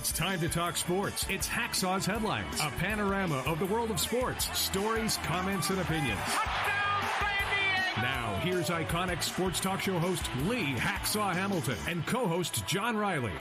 It's time to talk sports. It's Hacksaw's Headlines, a panorama of the world of sports, stories, comments, and opinions. Now, here's iconic sports talk show host Lee Hacksaw Hamilton and co-host John Riley.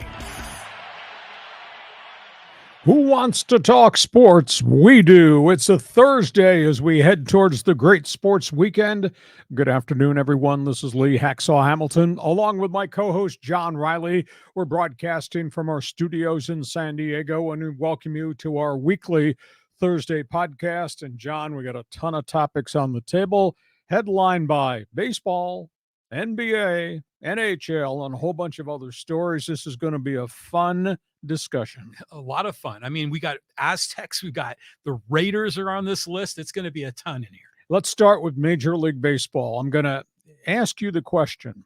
Who wants to talk sports? We do. It's a Thursday as we head towards the great sports weekend. Good afternoon, everyone. This is Lee Hacksaw Hamilton, along with my co-host John Riley. We're broadcasting from our studios in San Diego, and we welcome you to our weekly Thursday podcast. And John, we got a ton of topics on the table, headlined by baseball, NBA, NHL, and a whole bunch of other stories. This is going to be a fun discussion. A lot of fun. I mean, we got Aztecs, we got the Raiders are on this list. It's going to be a ton in here. Let's start with Major League Baseball. I'm going to ask you the question.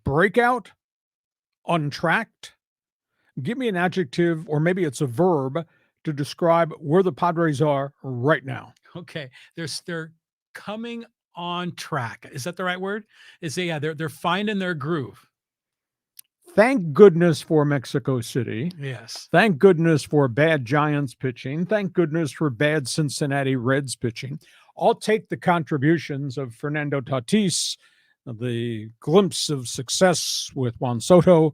Breakout? Untracked? Give me an adjective, or maybe it's a verb, to describe where the Padres are right now. Okay. They're coming on track. Is that the right word? They're finding their groove. Thank goodness for Mexico City. Yes. Thank goodness for bad Giants pitching. Thank goodness for bad Cincinnati Reds pitching. I'll take the contributions of Fernando Tatis, the glimpse of success with Juan Soto,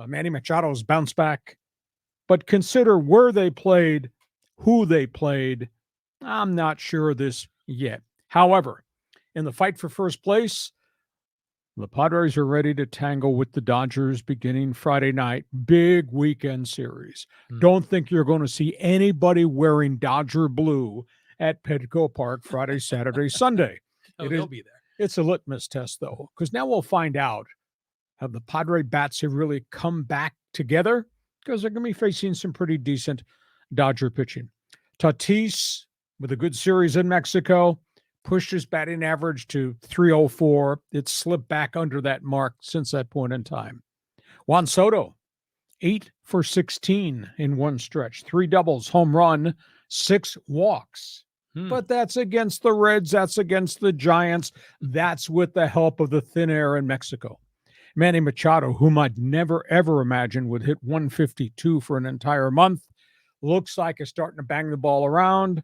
Manny Machado's bounce back. But consider where they played, who they played. I'm not sure of this yet. However, in the fight for first place, the Padres are ready to tangle with the Dodgers beginning Friday night. Big weekend series. Don't think you're going to see anybody wearing Dodger blue at Petco Park Friday, Saturday, Sunday. They'll be there. It's a litmus test, though, because now we'll find out have the Padre bats have really come back together, because they're going to be facing some pretty decent Dodger pitching. Tatis, with a good series in Mexico, pushed his batting average to 304. It slipped back under that mark since that point in time. Juan Soto, 8 for 16 in one stretch. 3 doubles, home run, 6 walks. But that's against the Reds. That's against the Giants. That's with the help of the thin air in Mexico. Manny Machado, whom I'd never, ever imagined would hit 152 for an entire month, looks like he's starting to bang the ball around.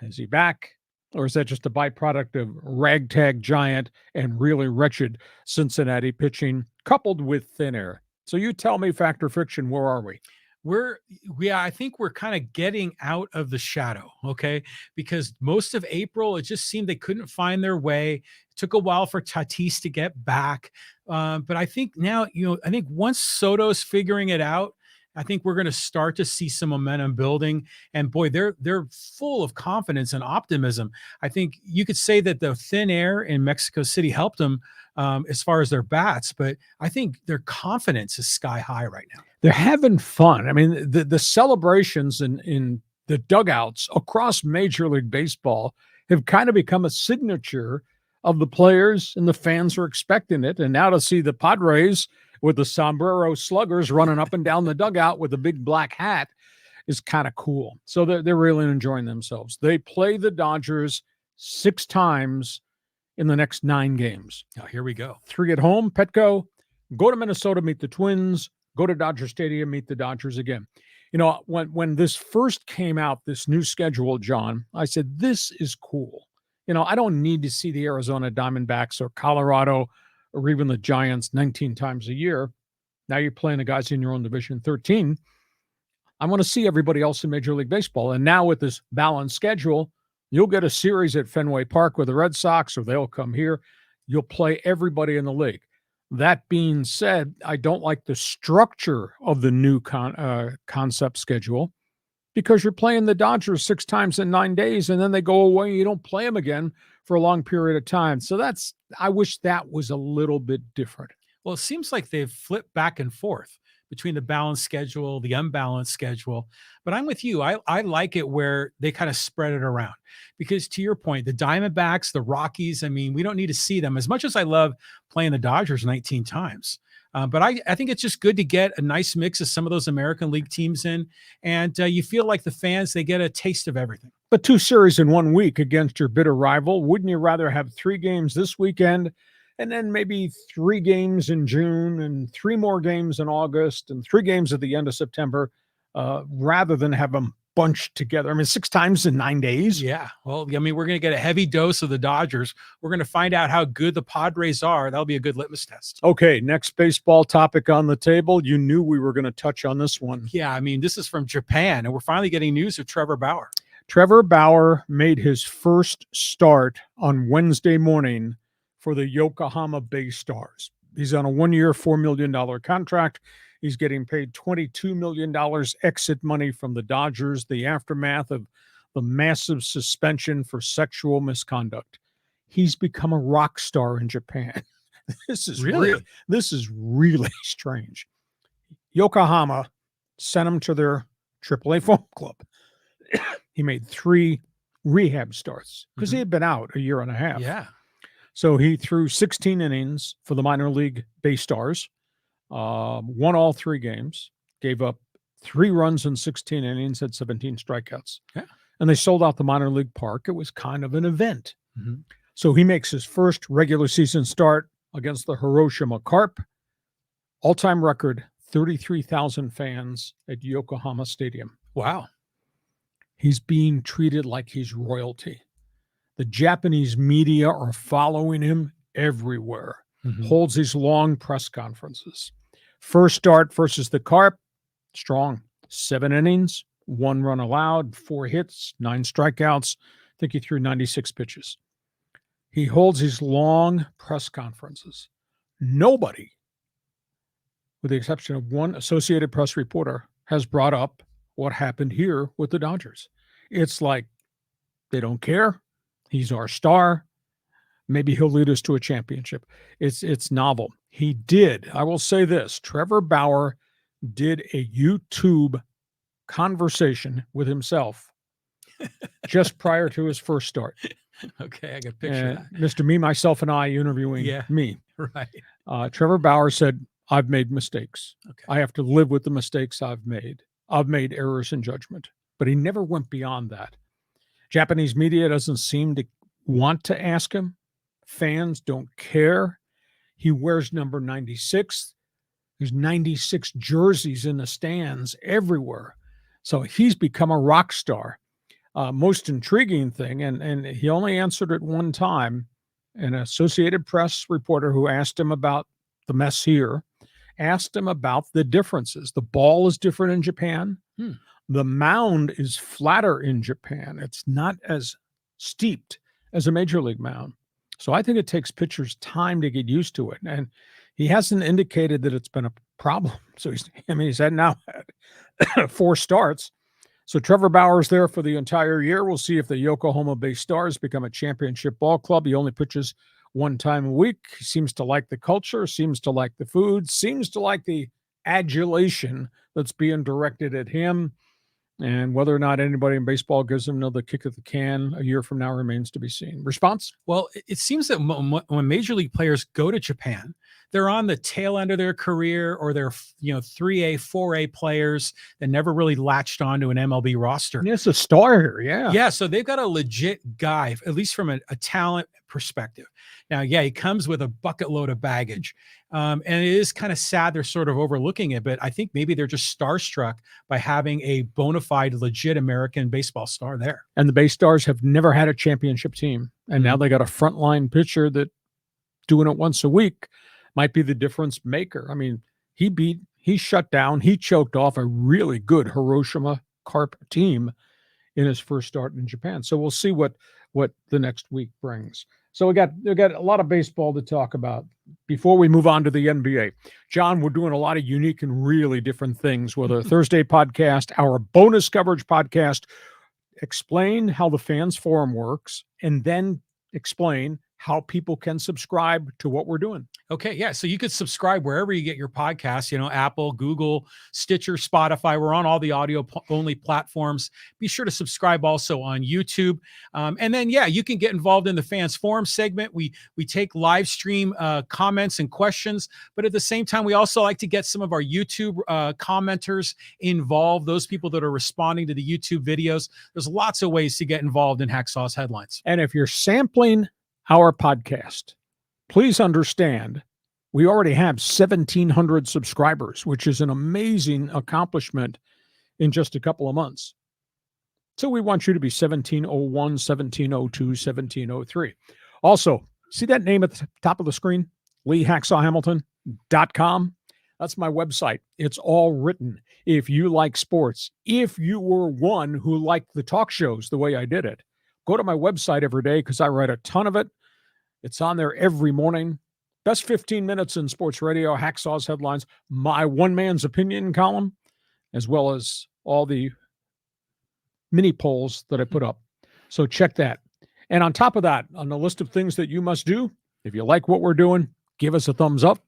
Is he back? Or is that just a byproduct of ragtag Giant and really wretched Cincinnati pitching coupled with thin air? So you tell me, fact or fiction, where are we? I think we're kind of getting out of the shadow, okay? Because most of April, it just seemed they couldn't find their way. It took a while for Tatis to get back. But I think now, I think once Soto's figuring it out, I think we're going to start to see some momentum building. And boy, they're full of confidence and optimism. I think you could say that the thin air in Mexico City helped them as far as their bats, but I think their confidence is sky high right now. They're having fun. I mean, the celebrations in the dugouts across Major League Baseball have kind of become a signature of the players, and the fans are expecting it. And now to see the Padres with the sombrero sluggers running up and down the dugout with a big black hat is kind of cool. So they're really enjoying themselves. They play the Dodgers 6 times in the next 9 games. Oh, here we go. 3 at home, Petco. Go to Minnesota, meet the Twins. Go to Dodger Stadium, meet the Dodgers again. When this first came out, this new schedule, John, I said, this is cool. I don't need to see the Arizona Diamondbacks or Colorado or even the Giants 19 times a year. Now you're playing the guys in your own division 13. I want to see everybody else in Major League Baseball. And now with this balanced schedule, you'll get a series at Fenway Park with the Red Sox, or they'll come here. You'll play everybody in the league. That being said, I don't like the structure of the new concept schedule, because you're playing the Dodgers 6 times in 9 days, and then they go away. You don't play them again for a long period of time. So I wish that was a little bit different. Well, it seems like they've flipped back and forth between the balanced schedule, the unbalanced schedule. But I'm with you. I like it where they kind of spread it around, because to your point, the Diamondbacks, the Rockies, I mean, we don't need to see them as much as I love playing the Dodgers 19 times. But I think it's just good to get a nice mix of some of those American League teams in. And you feel like the fans, they get a taste of everything. But 2 series in 1 week against your bitter rival. Wouldn't you rather have 3 games this weekend and then maybe 3 games in June and 3 more games in August and 3 games at the end of September, rather than have them bunched together. I mean, 6 times in 9 days. Yeah. Well, I mean, we're going to get a heavy dose of the Dodgers. We're going to find out how good the Padres are. That'll be a good litmus test. Okay, next baseball topic on the table. You knew we were going to touch on this one. Yeah, I mean, this is from Japan, and we're finally getting news of Trevor Bauer. Trevor Bauer made his first start on Wednesday morning for the Yokohama Bay Stars. He's on a 1-year, $4 million contract. He's getting paid $22 million exit money from the Dodgers, the aftermath of the massive suspension for sexual misconduct. He's become a rock star in Japan. This is really strange. Yokohama sent him to their AAA farm club. He made 3 rehab starts because he had been out a year and a half. Yeah. So he threw 16 innings for the minor league Bay Stars, won all 3 games, gave up 3 runs in 16 innings, had 17 strikeouts. Yeah. And they sold out the minor league park. It was kind of an event. Mm-hmm. So he makes his first regular season start against the Hiroshima Carp. All-time record, 33,000 fans at Yokohama Stadium. Wow. He's being treated like he's royalty. The Japanese media are following him everywhere. Mm-hmm. Holds these long press conferences. First start versus the Carp, strong. 7 innings, 1 run allowed, 4 hits, 9 strikeouts. I think he threw 96 pitches. He holds these long press conferences. Nobody, with the exception of one Associated Press reporter, has brought up what happened here with the Dodgers. It's like they don't care. He's our star. Maybe he'll lead us to a championship. It's novel. He did. I will say this. Trevor Bauer did a YouTube conversation with himself just prior to his first start. Okay, I got a picture that. Mr. Me, Myself, and I interviewing me. Right. Trevor Bauer said, I've made mistakes. Okay. I have to live with the mistakes I've made. I've made errors in judgment. But he never went beyond that. Japanese media doesn't seem to want to ask him. Fans don't care. He wears number 96. There's 96 jerseys in the stands everywhere. So he's become a rock star. Most intriguing thing, and he only answered it one time, an Associated Press reporter who asked him about the mess here, asked him about the differences. The ball is different in Japan. The mound is flatter in Japan. It's not as steeped as a major league mound. So I think it takes pitchers time to get used to it. And he hasn't indicated that it's been a problem. So he's had now 4 starts. So Trevor Bauer's there for the entire year. We'll see if the Yokohama Bay Stars become a championship ball club. He only pitches 1 time a week. He seems to like the culture, seems to like the food, seems to like the adulation that's being directed at him. And whether or not anybody in baseball gives him another kick at the can a year from now remains to be seen. Response? Well, it seems that when major league players go to Japan, they're on the tail end of their career, or they're 3A, 4A players that never really latched onto an MLB roster. It's a star here, yeah. Yeah, so they've got a legit guy, at least from a talent perspective. Now, yeah, he comes with a bucket load of baggage. And it is kind of sad they're sort of overlooking it, but I think maybe they're just starstruck by having a bona fide, legit American baseball star there. And the Bay Stars have never had a championship team. And now they got a frontline pitcher that doing it once a week might be the difference maker. I mean, he shut down, he choked off a really good Hiroshima Carp team in his first start in Japan. So we'll see what the next week brings. So we got a lot of baseball to talk about before we move on to the NBA. John, we're doing a lot of unique and really different things with our Thursday podcast, our bonus coverage podcast. Explain how the Fans Forum works, and then explain how people can subscribe to what we're doing. Okay, yeah. So you could subscribe wherever you get your podcasts, Apple, Google, Stitcher, Spotify. We're on all the audio-only platforms. Be sure to subscribe also on YouTube. And then, yeah, you can get involved in the Fans Forum segment. We take live stream comments and questions, but at the same time, we also like to get some of our YouTube commenters involved, those people that are responding to the YouTube videos. There's lots of ways to get involved in Hacksaw's Headlines. And if you're sampling our podcast, please understand, we already have 1,700 subscribers, which is an amazing accomplishment in just a couple of months. So we want you to be 1701, 1702, 1703. Also, see that name at the top of the screen? LeeHacksawHamilton.com. That's my website. It's all written. If you like sports, if you were one who liked the talk shows the way I did it, go to my website every day because I write a ton of it. It's on there every morning. Best 15 minutes in sports radio, Hacksaw's headlines, my one man's opinion column, as well as all the mini polls that I put up. So check that. And on top of that, on the list of things that you must do, if you like what we're doing, give us a thumbs up.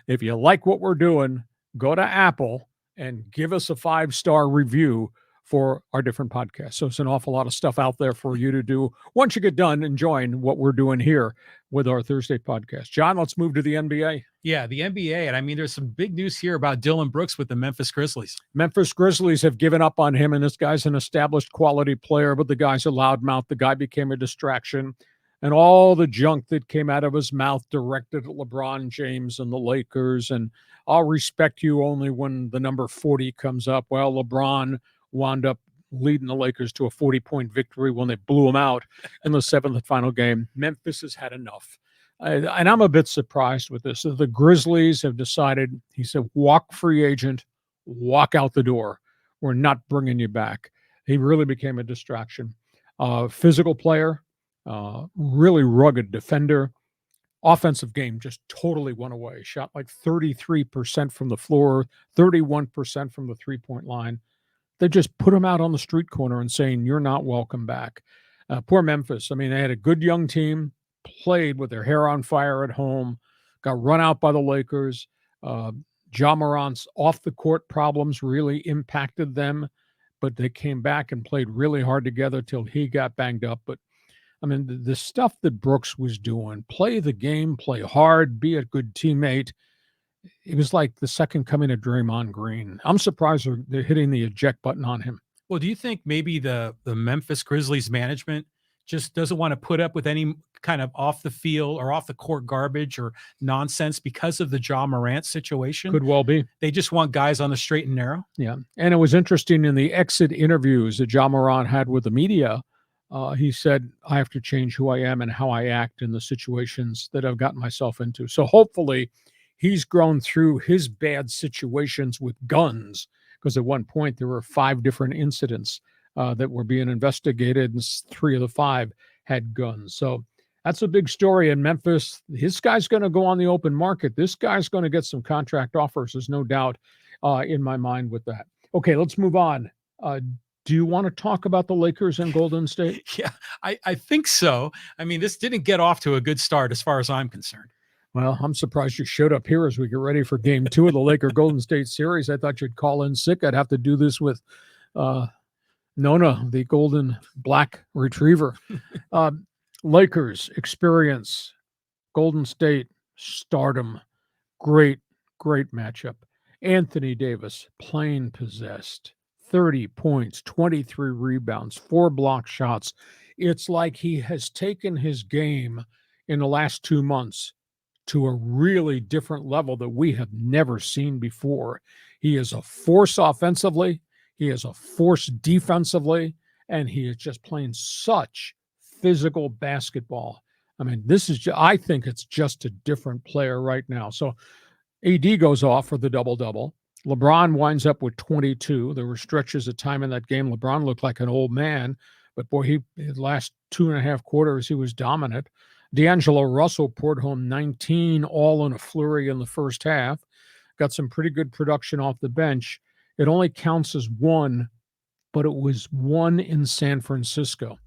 If you like what we're doing, go to Apple and give us a 5-star review for our different podcasts. So it's an awful lot of stuff out there for you to do once you get done enjoying what we're doing here with our Thursday podcast. John, let's move to the NBA. Yeah, the NBA. And I mean, there's some big news here about Dillon Brooks with the Memphis Grizzlies. Memphis Grizzlies have given up on him, and this guy's an established quality player, but the guy's a loudmouth. The guy became a distraction, and all the junk that came out of his mouth directed at LeBron James and the Lakers, and I'll respect you only when the number 40 comes up. Well, LeBron wound up leading the Lakers to a 40-point victory when they blew them out in the 7th and final game. Memphis has had enough. And I'm a bit surprised with this. So the Grizzlies have decided, he said, walk free agent, walk out the door. We're not bringing you back. He really became a distraction. Physical player, really rugged defender. Offensive game just totally went away. Shot like 33% from the floor, 31% from the three-point line. They just put him out on the street corner and saying, you're not welcome back. Poor Memphis. I mean, they had a good young team, played with their hair on fire at home, got run out by the Lakers. Ja Morant's off-the-court problems really impacted them, but they came back and played really hard together till he got banged up. But, I mean, the stuff that Brooks was doing, play the game, play hard, be a good teammate, it was like the second coming of Draymond Green. I'm surprised they're hitting the eject button on him. Well, do you think maybe the Memphis Grizzlies management just doesn't want to put up with any kind of off the field or off the court garbage or nonsense because of the Ja Morant situation? Could well be. They just want guys on the straight and narrow. Yeah. And it was interesting in the exit interviews that Ja Morant had with the media. He said, I have to change who I am and how I act in the situations that I've gotten myself into. So hopefully he's grown through his bad situations with guns, because at one point there were 5 different incidents that were being investigated, and 3 of the 5 had guns. So that's a big story in Memphis. This guy's going to go on the open market. This guy's going to get some contract offers. There's no doubt in my mind with that. Okay, let's move on. Do you want to talk about the Lakers and Golden State? Yeah, I think so. I mean, this didn't get off to a good start as far as I'm concerned. Well, I'm surprised you showed up here as we get ready for game 2 of the Laker-Golden State series. I thought you'd call in sick. I'd have to do this with Nona, the golden black retriever. Lakers experience, Golden State stardom. Great matchup. Anthony Davis, plain possessed. 30 points, 23 rebounds, 4 block shots. It's like he has taken his game in the last 2 months to a really different level that we have never seen before. He is a force offensively. He is a force defensively, and he is just playing such physical basketball. I mean, I think it's just a different player right now. So AD goes off for the double-double. LeBron winds up with 22. There were stretches of time in that game. LeBron looked like an old man, but boy, the last 2.5 quarters, he was dominant. D'Angelo Russell poured home 19, all in a flurry in the first half. Got some pretty good production off the bench. It only counts as 1, but it was 1 in San Francisco.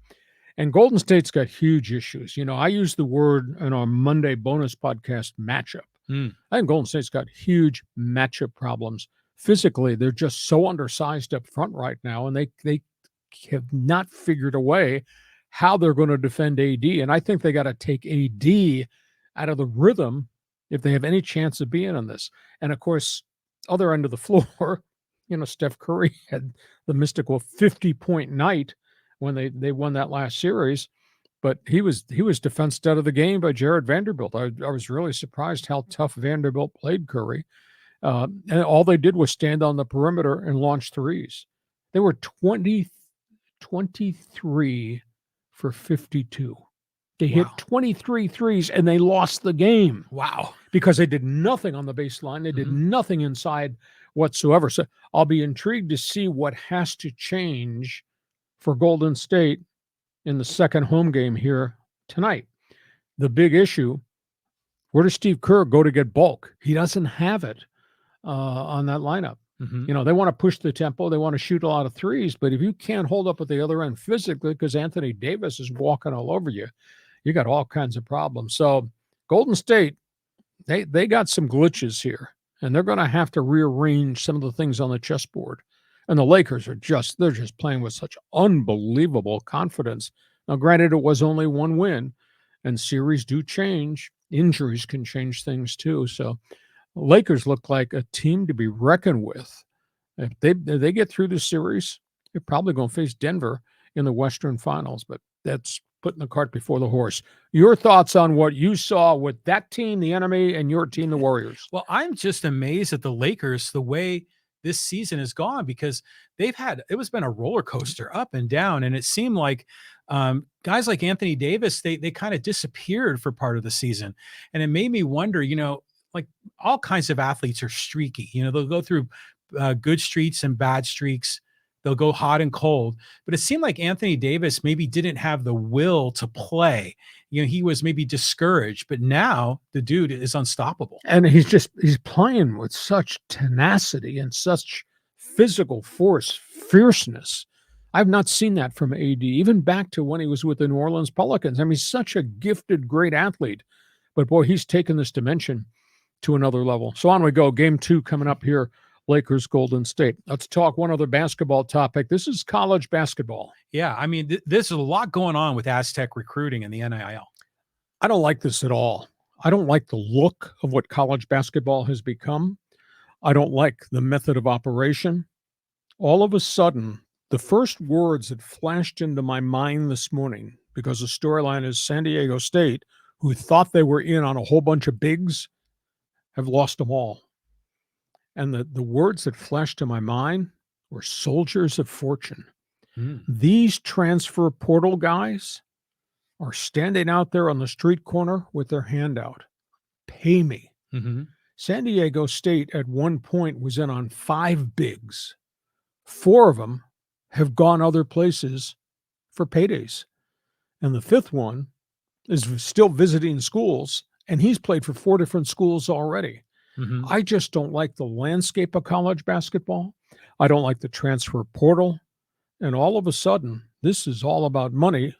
And Golden State's got huge issues. You know, I used the word in our Monday bonus podcast, matchup. I think Golden State's got huge matchup problems. Physically, they're just so undersized up front right now, and they have not figured a way how they're going to defend AD. And I think they got to take AD out of the rhythm if they have any chance of being on this. And of course, other end of the floor, you know, Steph Curry had the mystical 50-point night when they won that last series. but he was defensed out of the game by Jared Vanderbilt. I was really surprised how tough Vanderbilt played Curry. And all they did was stand on the perimeter and launch threes. They were 23 for 52. They hit 23 threes and they lost the game. Wow. Because they did nothing on the baseline. They did nothing inside whatsoever. So I'll be intrigued to see what has to change for Golden State in the second home game here tonight. The big issue, where does Steve Kerr go to get bulk? He doesn't have it on that lineup. You know, they want to push the tempo. They want to shoot a lot of threes. But if you can't hold up at the other end physically because Anthony Davis is walking all over you, you got all kinds of problems. So Golden State, they got some glitches here, and they're going to have to rearrange some of the things on the chessboard. And the Lakers they're just playing with such unbelievable confidence. Now, granted, it was only one win, and series do change. Injuries can change things too. So Lakers look like a team to be reckoned with. If they get through the series, they're probably going to face Denver in the Western Finals, but that's putting the cart before the horse. Your thoughts on what you saw with that team, the enemy, and your team, the Warriors? Well, I'm just amazed at the Lakers, the way this season has gone, because it was been a roller coaster up and down. And it seemed like guys like Anthony Davis, they kind of disappeared for part of the season. And it made me wonder, you know, like all kinds of athletes are streaky. You know, they'll go through good streaks and bad streaks. They'll go hot and cold. But it seemed like Anthony Davis maybe didn't have the will to play. You know, he was maybe discouraged, but now the dude is unstoppable. And he's playing with such tenacity and such physical force, fierceness. I've not seen that from AD, even back to when he was with the New Orleans Pelicans. I mean, he's such a gifted, great athlete. But boy, he's taken this dimension to another level. So on we go. Game 2 coming up here. Lakers, Golden State. Let's talk one other basketball topic. This is college basketball. Yeah, I mean, there's a lot going on with Aztec recruiting and the NIL. I don't like this at all. I don't like the look of what college basketball has become. I don't like the method of operation. All of a sudden, the first words that flashed into my mind this morning, because the storyline is San Diego State, who thought they were in on a whole bunch of bigs, have lost them all. And the words that flashed to my mind were soldiers of fortune. These transfer portal guys are standing out there on the street corner with their hand out. Pay me. San Diego State at one point was in on 5 bigs. 4 of them have gone other places for paydays. And the 5th one is still visiting schools, and he's played for 4 different schools already. I just don't like the landscape of college basketball. I don't like the transfer portal. And all of a sudden, this is all about money.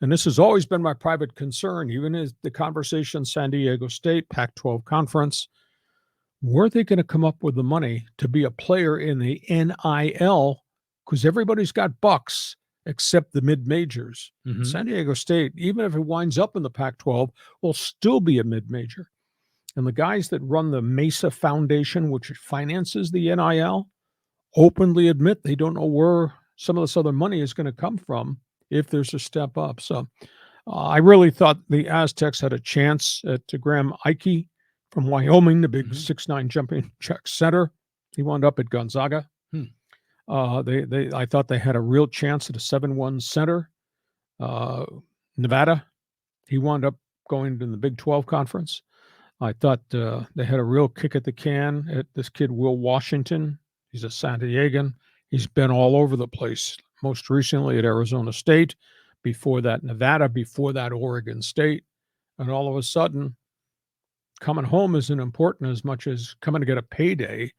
And this has always been my private concern, even as the conversation San Diego State, Pac-12 conference. Were they going to come up with the money to be a player in the NIL? Because everybody's got bucks except the mid-majors. San Diego State, even if it winds up in the Pac-12, will still be a mid-major. And the guys that run the Mesa Foundation, which finances the NIL, openly admit they don't know where some of this other money is going to come from if there's a step up. So I really thought the Aztecs had a chance at Graham Ike from Wyoming, the big 6'9" jumping check center. He wound up at Gonzaga. I thought they had a real chance at a 7-1 center. Nevada, he wound up going to the Big 12 conference. I thought they had a real kick at the can at this kid, Will Washington. He's a San Diegan. He's been all over the place, most recently at Arizona State, before that Nevada, before that Oregon State. And all of a sudden, coming home isn't important as much as coming to get a payday.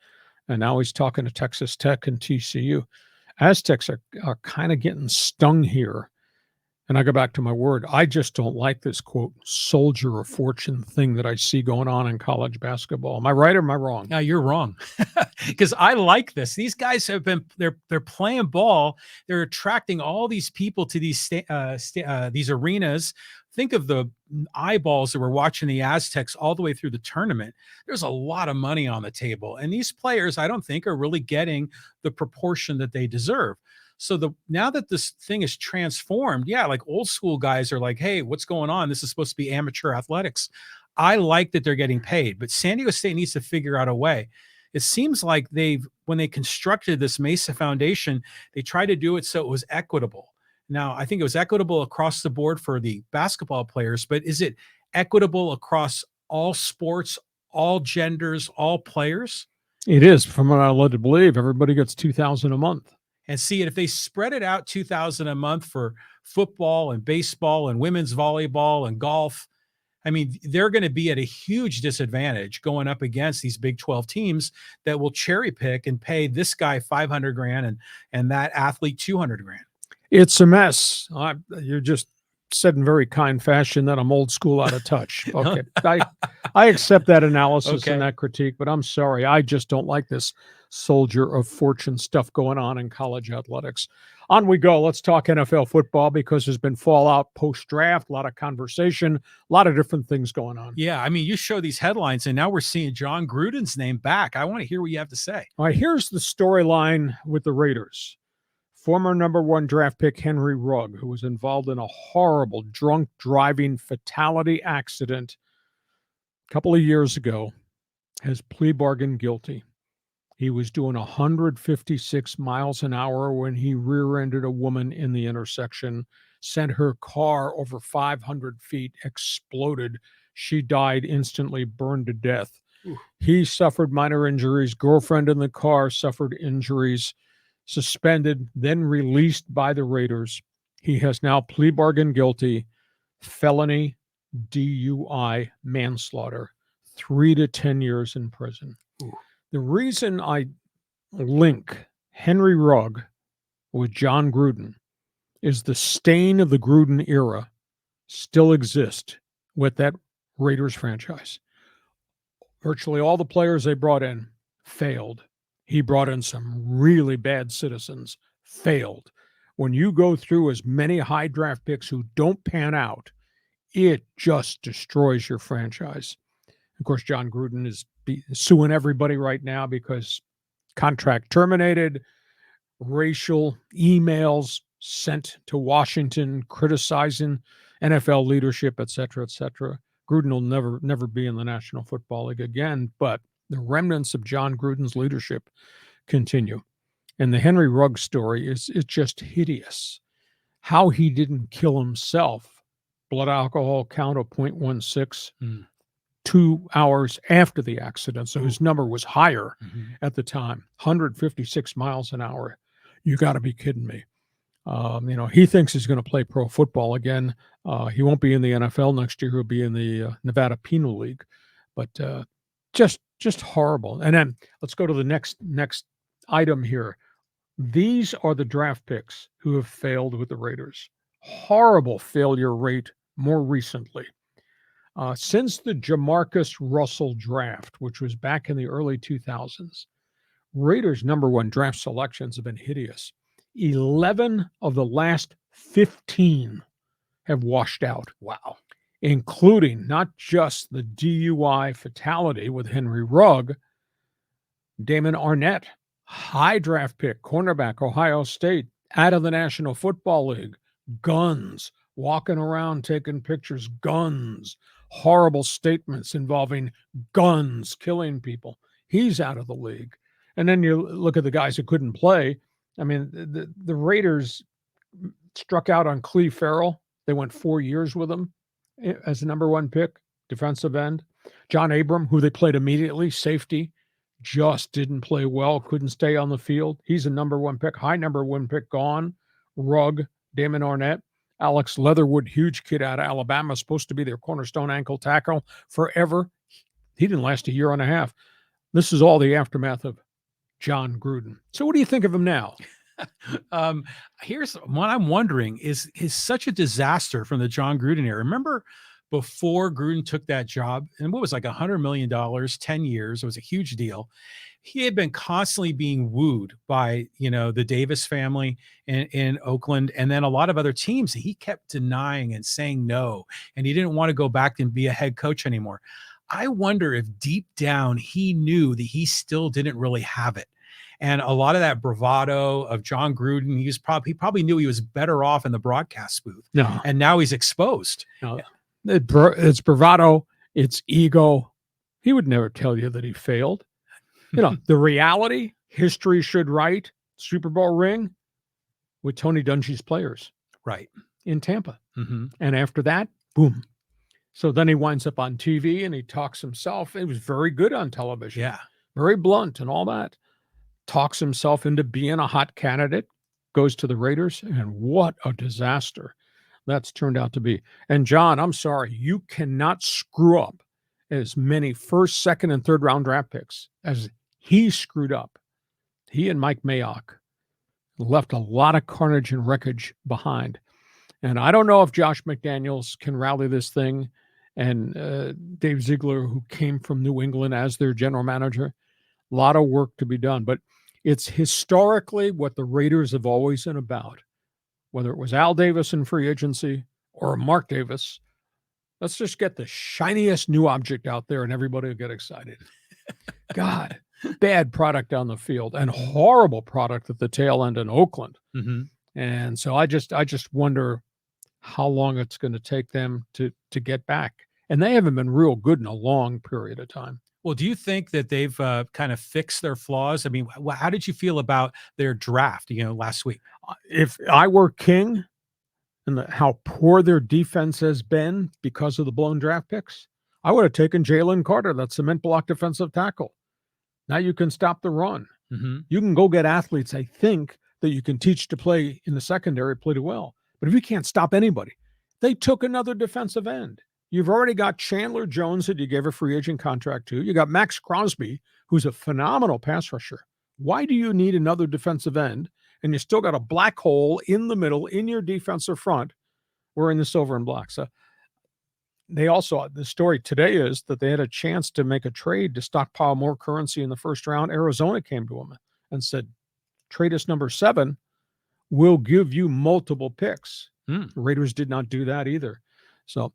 And now he's talking to Texas Tech and TCU. Aztecs are kind of getting stung here. And I go back to my word. I just don't like this, quote, soldier of fortune thing that I see going on in college basketball. Am I right or am I wrong? No, you're wrong. Because I like this. These guys have been, they're playing ball. They're attracting all these people to these arenas. Think of the eyeballs that were watching the Aztecs all the way through the tournament. There's a lot of money on the table. And these players, I don't think, are really getting the proportion that they deserve. So now that this thing is transformed, yeah, like old school guys are like, hey, what's going on? This is supposed to be amateur athletics. I like that they're getting paid, but San Diego State needs to figure out a way. It seems like when they constructed this Mesa Foundation, they tried to do it so it was equitable. Now, I think it was equitable across the board for the basketball players, but is it equitable across all sports, all genders, all players? It is, from what I'm led to believe. Everybody gets $2,000 a month. And see, if they spread it out $2,000 a month for football and baseball and women's volleyball and golf, I mean, they're going to be at a huge disadvantage going up against these Big 12 teams that will cherry pick and pay this guy $500,000 and that athlete $200,000. It's a mess. You're just said in very kind fashion that I'm old school, out of touch. Okay. I accept that analysis and that critique, but I'm sorry. I just don't like this soldier of fortune stuff going on in college athletics. On we go. Let's talk NFL football, because there's been fallout post-draft, a lot of conversation, a lot of different things going on. Yeah, I mean, you show these headlines, and now we're seeing John Gruden's name back. I want to hear what you have to say. All right, here's the storyline with the Raiders. Former #1 draft pick Henry Rugg, who was involved in a horrible drunk driving fatality accident a couple of years ago, has plea bargained guilty. He was doing 156 miles an hour when he rear-ended a woman in the intersection, sent her car over 500 feet, exploded. She died instantly, burned to death. Ooh. He suffered minor injuries. Girlfriend in the car suffered injuries. Suspended, then released by the Raiders. He has now plea bargained guilty, felony DUI manslaughter, 3 to 10 years in prison. Ooh. The reason I link Henry Rugg with John Gruden is the stain of the Gruden era still exists with that Raiders franchise. Virtually all the players they brought in failed. He brought in some really bad citizens, failed. When you go through as many high draft picks who don't pan out, it just destroys your franchise. Of course, John Gruden is suing everybody right now because contract terminated, racial emails sent to Washington criticizing NFL leadership, et cetera, et cetera. Gruden will never be in the National Football League again, but the remnants of John Gruden's leadership continue. And the Henry Rugg story is just hideous. How he didn't kill himself. Blood alcohol count of 0.16, 2 hours after the accident. So his number was higher at the time, 156 miles an hour. You got to be kidding me. He thinks he's going to play pro football again. He won't be in the NFL next year. He'll be in the Nevada Penal League. But just horrible. And then let's go to the next item here. These are the draft picks who have failed with the Raiders. Horrible failure rate more recently. Since the Jamarcus Russell draft, which was back in the early 2000s, Raiders' #1 draft selections have been hideous. 11 of the last 15 have washed out. Wow. Including not just the DUI fatality with Henry Rugg, Damon Arnett, high draft pick, cornerback, Ohio State, out of the National Football League, guns, walking around taking pictures, guns, horrible statements involving guns, killing people. He's out of the league. And then you look at the guys who couldn't play. I mean, the Raiders struck out on Cleve Farrell. They went 4 years with him as a #1 pick, defensive end. John Abram, who they played immediately, safety, just didn't play well, couldn't stay on the field. He's a #1 pick, high #1 pick, gone. Rugg, Damon Arnett, Alex Leatherwood, huge kid out of Alabama, supposed to be their cornerstone ankle tackle forever. He didn't last a year and a half. This is all the aftermath of John Gruden. So what do you think of him now? Here's what I'm wondering is such a disaster from the John Gruden era. Remember before Gruden took that job, and what was like $100 million, 10 years, it was a huge deal. He had been constantly being wooed by, the Davis family in Oakland, and then a lot of other teams. He kept denying and saying no, and he didn't want to go back and be a head coach anymore. I wonder if deep down he knew that he still didn't really have it. And a lot of that bravado of John Gruden, he probably knew he was better off in the broadcast booth. No, And now he's exposed. no. It's bravado. It's ego. He would never tell you that he failed. The reality, history should write, Super Bowl ring with Tony Dungy's players. Right. In Tampa. Mm-hmm. And after that, boom. So then he winds up on TV and he talks himself. It was very good on television. Yeah. Very blunt and all that. Talks himself into being a hot candidate, goes to the Raiders, and what a disaster that's turned out to be. And John, I'm sorry, you cannot screw up as many first, second, and third round draft picks as he screwed up. He and Mike Mayock left a lot of carnage and wreckage behind. And I don't know if Josh McDaniels can rally this thing, and Dave Ziegler, who came from New England as their general manager. A lot of work to be done, but it's historically what the Raiders have always been about. Whether it was Al Davis in free agency or Mark Davis, let's just get the shiniest new object out there and everybody will get excited. God, bad product on the field and horrible product at the tail end in Oakland. Mm-hmm. And so I just wonder how long it's going to take them to get back. And they haven't been real good in a long period of time. Well, do you think that they've kind of fixed their flaws? I mean, how did you feel about their draft, last week? If I were King and how poor their defense has been because of the blown draft picks, I would have taken Jalen Carter, that cement block defensive tackle. Now you can stop the run. Mm-hmm. You can go get athletes, I think, that you can teach to play in the secondary, play well. But if you can't stop anybody, they took another defensive end. You've already got Chandler Jones that you gave a free agent contract to. You got Max Crosby, who's a phenomenal pass rusher. Why do you need another defensive end? And you still got a black hole in the middle in your defensive front wearing the silver and black. So they also, the story today is that they had a chance to make a trade to stockpile more currency in the first round. Arizona came to them and said, trade us number 7. We'll give you multiple picks. The Raiders did not do that either. So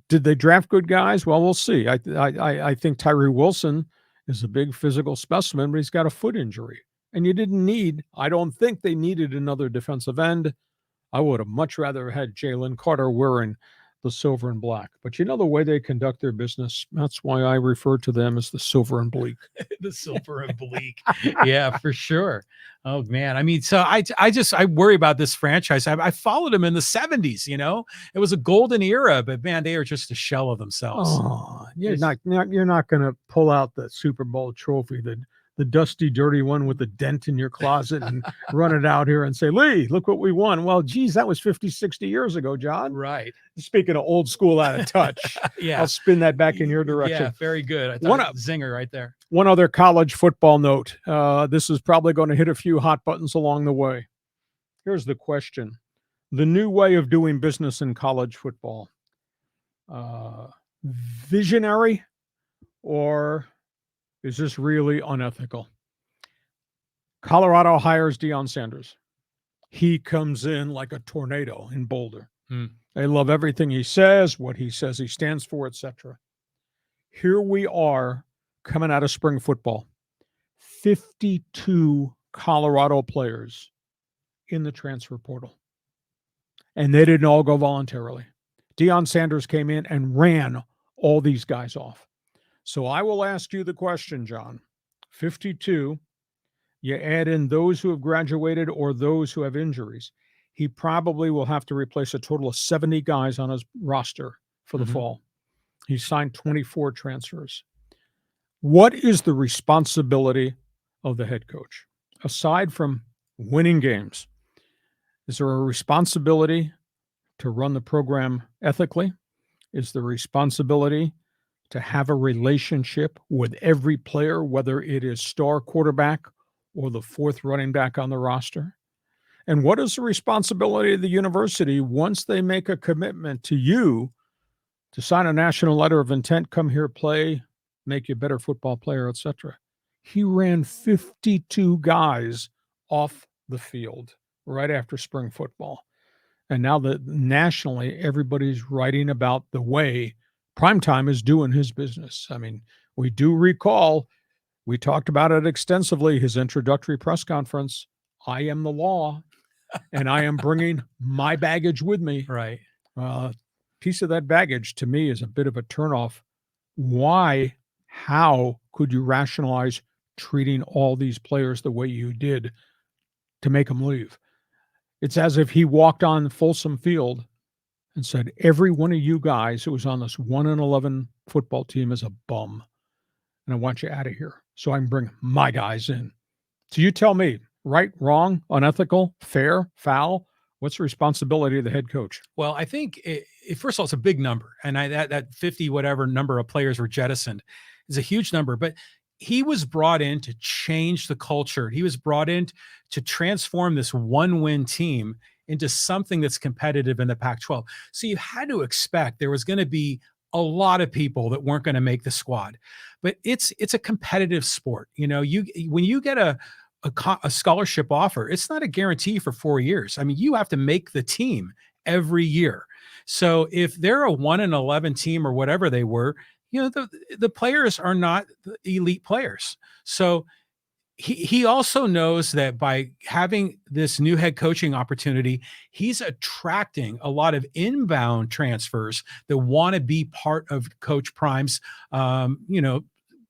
did they draft good guys? Well, we'll see. I think Tyree Wilson is a big physical specimen, but he's got a foot injury. And you didn't need, I don't think they needed another defensive end. I would have much rather had Jalen Carter wearing the silver and black. But the way they conduct their business, that's why I refer to them as the silver and bleak. The silver and bleak. Yeah, for sure. Oh man. I mean, so I worry about this franchise. I followed them in the 70s, it was a golden era, but man, they are just a shell of themselves. Oh, you're not going to pull out the Super Bowl trophy, the dusty, dirty one with the dent in your closet and run it out here and say, Lee, look what we won. Well, geez, that was 50, 60 years ago, John. Right. Speaking of old school out of touch, yeah, I'll spin that back in your direction. Yeah, very good. I thought zinger right there. One other college football note. This is probably going to hit a few hot buttons along the way. Here's the question. The new way of doing business in college football. Visionary, or is this really unethical? Colorado hires Deion Sanders. He comes in like a tornado in Boulder. They love everything he says, what he says he stands for, etc. Here we are coming out of spring football. 52 Colorado players in the transfer portal. And they didn't all go voluntarily. Deion Sanders came in and ran all these guys off. So I will ask you the question, John. 52, you add in those who have graduated or those who have injuries. He probably will have to replace a total of 70 guys on his roster for the fall. He signed 24 transfers. What is the responsibility of the head coach? Aside from winning games, is there a responsibility to run the program ethically? Is the responsibility to have a relationship with every player, whether it is star quarterback or the fourth running back on the roster? And what is the responsibility of the university once they make a commitment to you to sign a national letter of intent, come here, play, make you a better football player, etc.? He ran 52 guys off the field right after spring football. And now that nationally, everybody's writing about the way Primetime is doing his business. I mean, we do recall We talked about it extensively, his introductory press conference. I am the law, and I am bringing my baggage with me. Right. Piece of that baggage to me is a bit of a turnoff. Why, how could you rationalize treating all these players the way you did to make them leave? It's as if he walked on Folsom Field and said, every one of you guys who was on this 1-11 football team is a bum, and I want you out of here so I can bring my guys in. So you tell me, right, wrong, unethical, fair, foul? What's the responsibility of the head coach? Well, I think first of all, it's a big number, and that 50 whatever number of players were jettisoned is a huge number. But he was brought in to change the culture. He was brought in to transform this one-win team into something that's competitive in the Pac-12. So you had to expect there was going to be a lot of people that weren't going to make the squad. But it's a competitive sport. You know, when you get a scholarship offer, it's not a guarantee for 4 years. I mean, you have to make the team every year. So if they're a 1-11 team or whatever they were, you know, the players are not the elite players. So he also knows that by having this new head coaching opportunity, he's attracting a lot of inbound transfers that want to be part of Coach Prime's,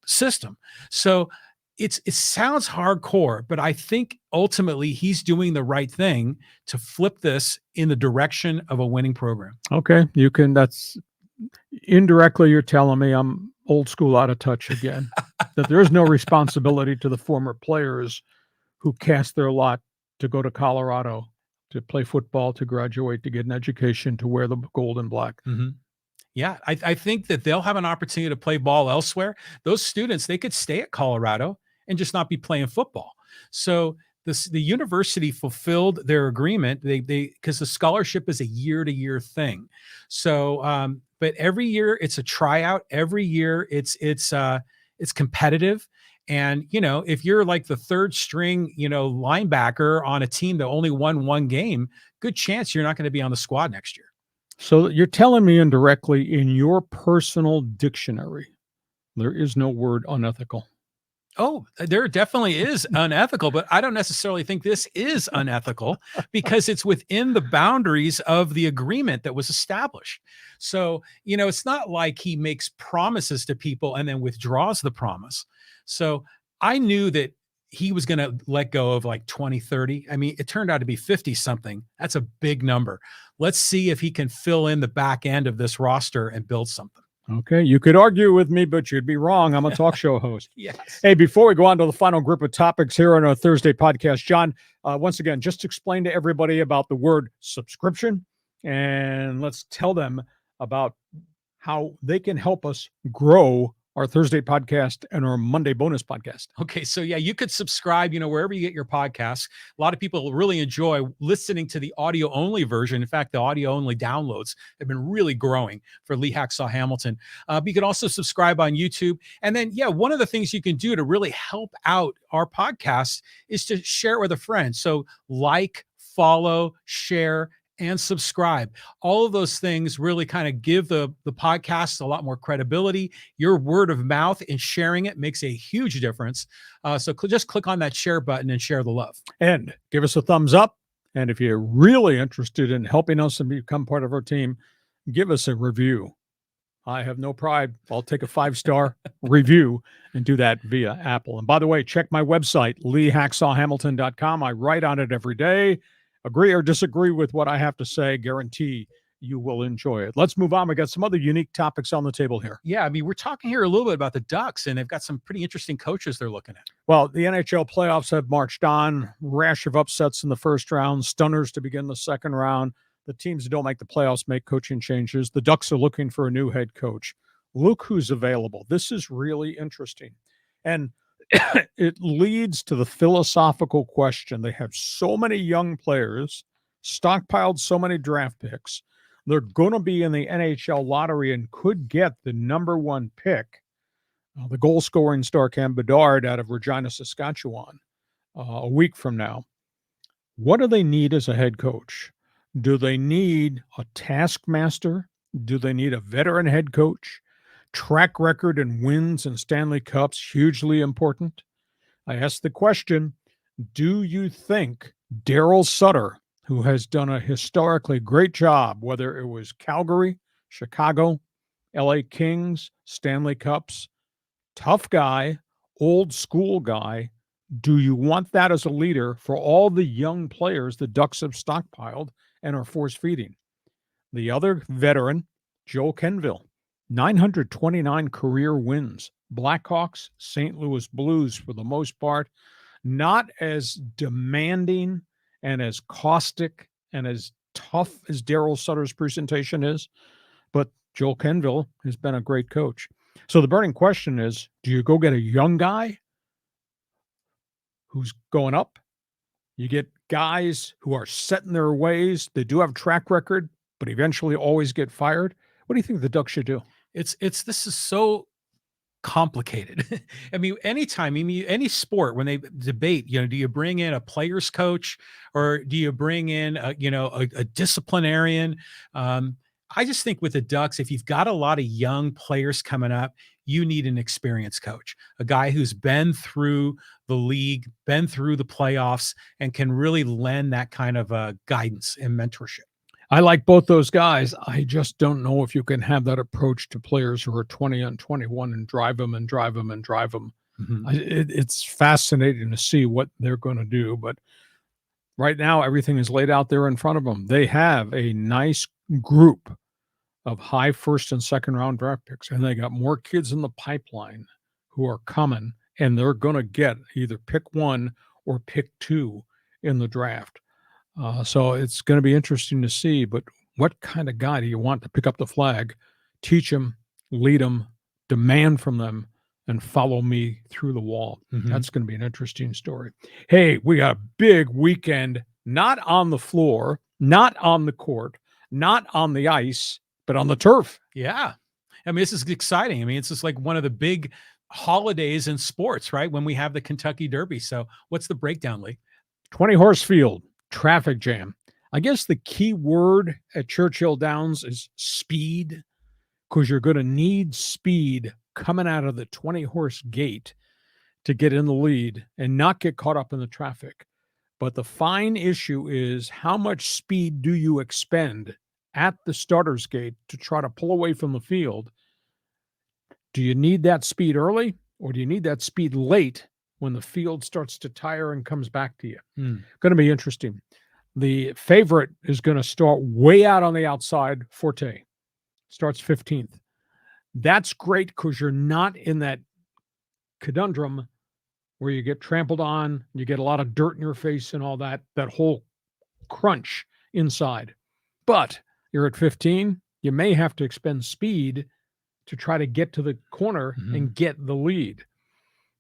system. So it sounds hardcore, but I think ultimately he's doing the right thing to flip this in the direction of a winning program. Okay, that's indirectly you're telling me I'm old school, out of touch again. That there is no responsibility to the former players who cast their lot to go to Colorado to play football, to graduate, to get an education, to wear the gold and black. Mm-hmm. Yeah, I think that they'll have an opportunity to play ball elsewhere. Those students, they could stay at Colorado and just not be playing football. So the university fulfilled their agreement. They because the scholarship is a year-to-year thing. So, but every year it's a tryout. Every year it's competitive. And, you know, if you're like the third string, linebacker on a team that only won one game, good chance you're not going to be on the squad next year. So you're telling me indirectly, in your personal dictionary, there is no word unethical. Oh, there definitely is unethical, but I don't necessarily think this is unethical because it's within the boundaries of the agreement that was established. So, it's not like he makes promises to people and then withdraws the promise. So I knew that he was going to let go of like 20, 30. I mean, it turned out to be 50 something. That's a big number. Let's see if he can fill in the back end of this roster and build something. Okay, you could argue with me, but you'd be wrong. I'm a talk show host. Yes. Hey, before we go on to the final group of topics here on our Thursday podcast, John, once again, just explain to everybody about the word subscription, and let's tell them about how they can help us grow our Thursday podcast and our Monday bonus podcast. Okay. So yeah, you could subscribe, wherever you get your podcasts. A lot of people really enjoy listening to the audio only version. In fact, the audio only downloads have been really growing for Lee Hacksaw Hamilton. You can also subscribe on YouTube. And then, one of the things you can do to really help out our podcast is to share it with a friend. So like, follow, share, and subscribe. All of those things really kind of give the podcast a lot more credibility. Your word of mouth and sharing it makes a huge difference. So just click on that share button and share the love. And give us a thumbs up. And if you're really interested in helping us and become part of our team, give us a review. I have no pride. I'll take a 5-star review and do that via Apple. And by the way, check my website, leehacksawhamilton.com. I write on it every day. Agree or disagree with what I have to say, guarantee you will enjoy it. Let's move on. We got some other unique topics on the table here. Yeah, I mean, we're talking here a little bit about the Ducks, and they've got some pretty interesting coaches they're looking at. Well, the NHL playoffs have marched on. Rash of upsets in the first round, stunners to begin the second round. The teams that don't make the playoffs make coaching changes. The Ducks are looking for a new head coach. Look who's available. This is really interesting. And it leads to the philosophical question. They have so many young players, stockpiled so many draft picks. They're going to be in the NHL lottery and could get the number one pick, the goal-scoring star Cam Bedard out of Regina, Saskatchewan, a week from now. What do they need as a head coach? Do they need a taskmaster? Do they need a veteran head coach? Track record and wins and Stanley Cups, hugely important. I asked the question, do you think Daryl Sutter, who has done a historically great job, whether it was Calgary, Chicago, LA Kings, Stanley Cups, tough guy, old school guy, do you want that as a leader for all the young players the Ducks have stockpiled and are force feeding? The other veteran, Joe Kenville, 929 career wins. Blackhawks, St. Louis Blues for the most part, not as demanding and as caustic and as tough as Daryl Sutter's presentation is, but Joel Kenville has been a great coach. So the burning question is, do you go get a young guy who's going up? You get guys who are set in their ways. They do have track record, but eventually always get fired. What do you think the Ducks should do? This is so complicated. I mean, anytime, any sport, when they debate, do you bring in a player's coach or do you bring in a disciplinarian? I just think with the Ducks, if you've got a lot of young players coming up, you need an experienced coach, a guy who's been through the league, been through the playoffs, and can really lend that kind of guidance and mentorship. I like both those guys. I just don't know if you can have that approach to players who are 20 and 21 and drive them and drive them and drive them. Mm-hmm. It's fascinating to see what they're going to do, but right now everything is laid out there in front of them. They have a nice group of high first and second round draft picks, and they got more kids in the pipeline who are coming, and they're going to get either pick 1 or pick 2 in the draft. So it's going to be interesting to see, but what kind of guy do you want to pick up the flag, teach them, lead them, demand from them, and follow me through the wall? Mm-hmm. That's going to be an interesting story. Hey, we got a big weekend, not on the floor, not on the court, not on the ice, but on the turf. Yeah. I mean, this is exciting. I mean, it's just like one of the big holidays in sports, right? When we have the Kentucky Derby. So what's the breakdown, Lee? 20-horse field, traffic jam. I guess the key word at Churchill Downs is speed, because you're going to need speed coming out of the 20-horse gate to get in the lead and not get caught up in the traffic. But the fine issue is, how much speed do you expend at the starter's gate to try to pull away from the field? Do you need that speed early, or do you need that speed late when the field starts to tire and comes back to you? Going to be interesting. The favorite is going to start way out on the outside, Forte. Starts 15th. That's great because you're not in that conundrum where you get trampled on, you get a lot of dirt in your face and all that whole crunch inside. But you're at 15, you may have to expend speed to try to get to the corner and get the lead.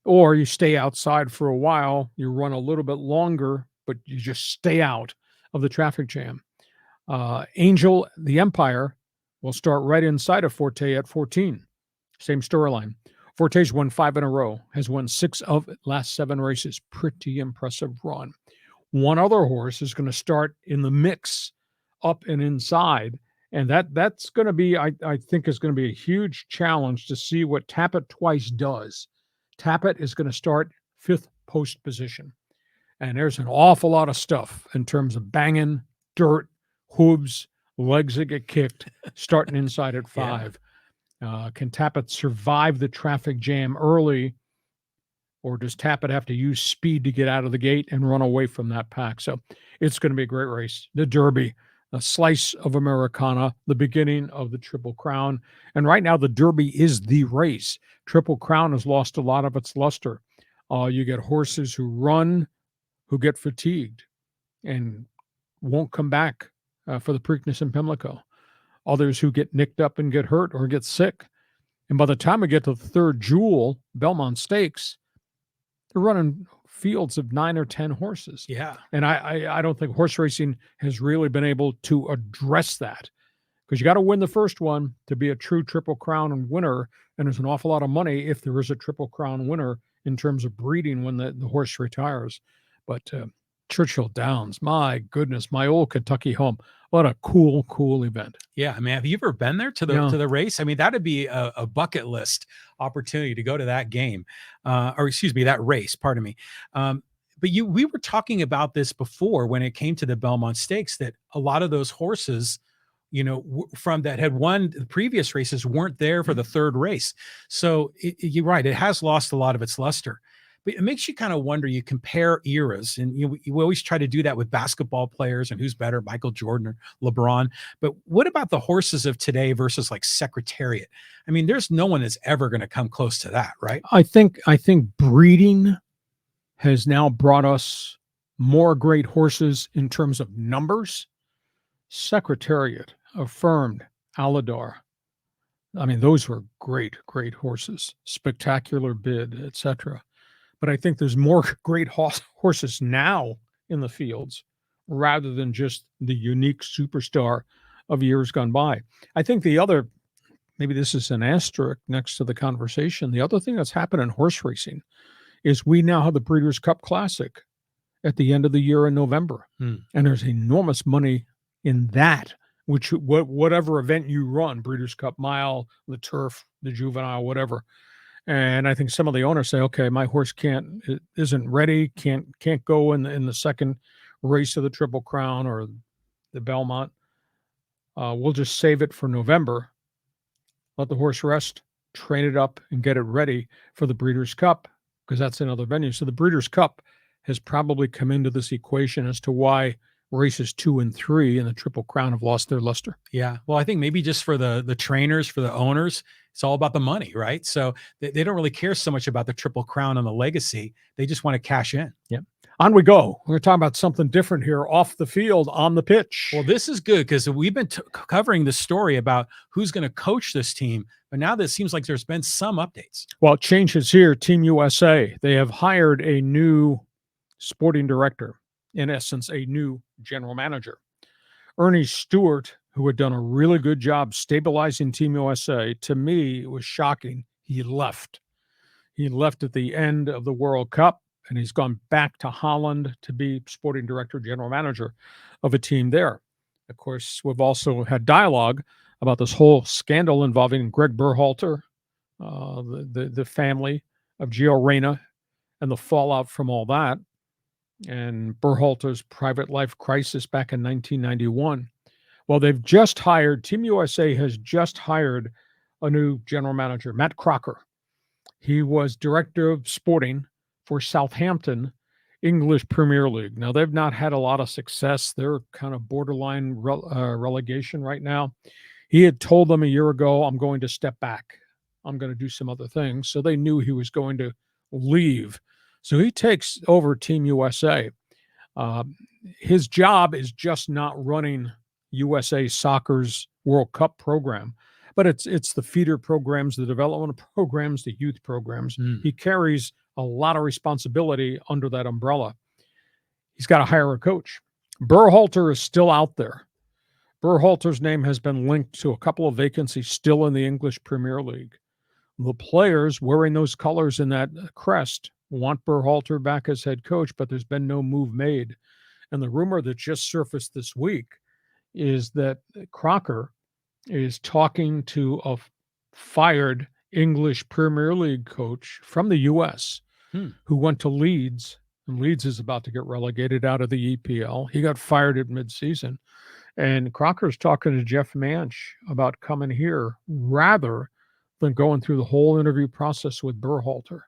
Or you stay outside for a while, you run a little bit longer, but you just stay out of the traffic jam. Angel, the Empire, will start right inside of Forte at 14. Same storyline. Forte's won 5 in a row, has won 6 of last 7 races. Pretty impressive run. One other horse is going to start in the mix up and inside, and that's going to be, I think, is going to be a huge challenge to see what Tappet Twice does. Tappet is going to start 5th post position, and there's an awful lot of stuff in terms of banging, dirt, hooves, legs that get kicked, starting inside at 5. Can Tappet survive the traffic jam early, or does Tappet have to use speed to get out of the gate and run away from that pack? So it's going to be a great race. The Derby, a slice of Americana, the beginning of the Triple Crown. And right now, the Derby is the race. Triple Crown has lost a lot of its luster. You get horses who run, who get fatigued and won't come back for the Preakness and Pimlico. Others who get nicked up and get hurt or get sick. And by the time we get to the 3rd Jewel, Belmont Stakes, they're running fields of 9 or 10 horses. Yeah. And I don't think horse racing has really been able to address that, because you got to win the first one to be a true Triple Crown winner. And there's an awful lot of money if there is a Triple Crown winner in terms of breeding when the horse retires. But Churchill Downs. My goodness, my old Kentucky home. What a cool event. Yeah, I mean, have you ever been there to the race? I mean, that'd be a bucket list opportunity to go to that game, or excuse me, that race. Pardon me. But we were talking about this before when it came to the Belmont Stakes, that a lot of those horses, from that had won the previous races weren't there for the third race. So you're right, it has lost a lot of its luster. But it makes you kind of wonder. You compare eras, and we always try to do that with basketball players and who's better, Michael Jordan or LeBron. But what about the horses of today versus like Secretariat? I mean, there's no one that's ever going to come close to that, right? I think breeding has now brought us more great horses in terms of numbers. Secretariat, Affirmed, Aladar. I mean, those were great horses. Spectacular Bid, etc. But I think there's more great horses now in the fields rather than just the unique superstar of years gone by. I think the other, maybe this is an asterisk next to the conversation, the other thing that's happened in horse racing is we now have the Breeders' Cup Classic at the end of the year in November. And there's enormous money in that, which whatever event you run, Breeders' Cup Mile, the Turf, the Juvenile, whatever. And I think some of the owners say, okay, my horse isn't ready, can't go in the second race of the Triple Crown or the Belmont. We'll just save it for November, let the horse rest, train it up, and get it ready for the Breeders' Cup, because that's another venue. So the Breeders' Cup has probably come into this equation as to why races 2 and 3 in the Triple Crown have lost their luster. Yeah. Well, I think maybe just for the trainers, for the owners, it's all about the money, right? So they don't really care so much about the Triple Crown and the legacy. They just want to cash in. Yeah. On we go. We're talking about something different here, off the field, on the pitch. Well, this is good because we've been covering the story about who's going to coach this team. But now that it seems like there's been some updates. Well, changes here. Team USA, they have hired a new sporting director, in essence, a new general manager. Ernie Stewart, who had done a really good job stabilizing Team USA, to me, it was shocking. He left. He left at the end of the World Cup, and he's gone back to Holland to be sporting director, general manager of a team there. Of course, we've also had dialogue about this whole scandal involving Greg Berhalter, the family of Gio Reyna, and the fallout from all that, and Berhalter's private life crisis back in 1991. Well, they've just hired, Team USA has just hired a new general manager, Matt Crocker. He was director of sporting for Southampton, English Premier League. Now, they've not had a lot of success. They're kind of borderline relegation right now. He had told them a year ago, I'm going to step back. I'm going to do some other things. So they knew he was going to leave. So he takes over Team USA. His job is just not running USA Soccer's World Cup program, but it's the feeder programs, the development programs, the youth programs. He carries a lot of responsibility under that umbrella. He's got to hire a coach. Berhalter is still out there. Berhalter's name has been linked to a couple of vacancies still in the English Premier League. The players wearing those colors in that crest want Berhalter back as head coach, but there's been no move made. And the rumor that just surfaced this week is that Crocker is talking to a fired English Premier League coach from the U.S. who went to Leeds, and Leeds is about to get relegated out of the EPL. He got fired at midseason. And Crocker's talking to Jeff Manch about coming here rather than going through the whole interview process with Berhalter.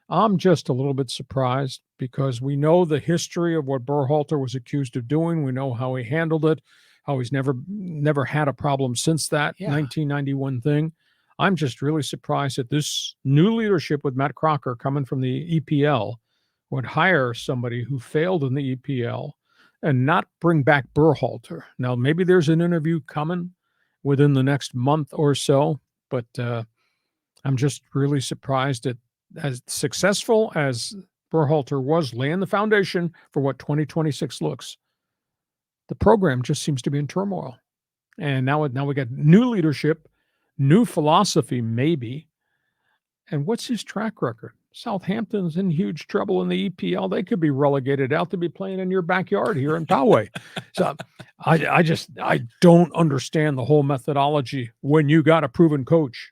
I'm just a little bit surprised because we know the history of what Berhalter was accused of doing. We know how he handled it, how he's never had a problem since that 1991 thing. I'm just really surprised that this new leadership with Matt Crocker coming from the EPL would hire somebody who failed in the EPL and not bring back Berhalter. Now, maybe there's an interview coming within the next month or so, but I'm just really surprised at as successful as Berhalter was laying the foundation for what 2026 looks. The program just seems to be in turmoil. And now we got new leadership, new philosophy, maybe. And what's his track record? Southampton's in huge trouble in the EPL. They could be relegated out to be playing in your backyard here in Poway. So I don't understand the whole methodology when you got a proven coach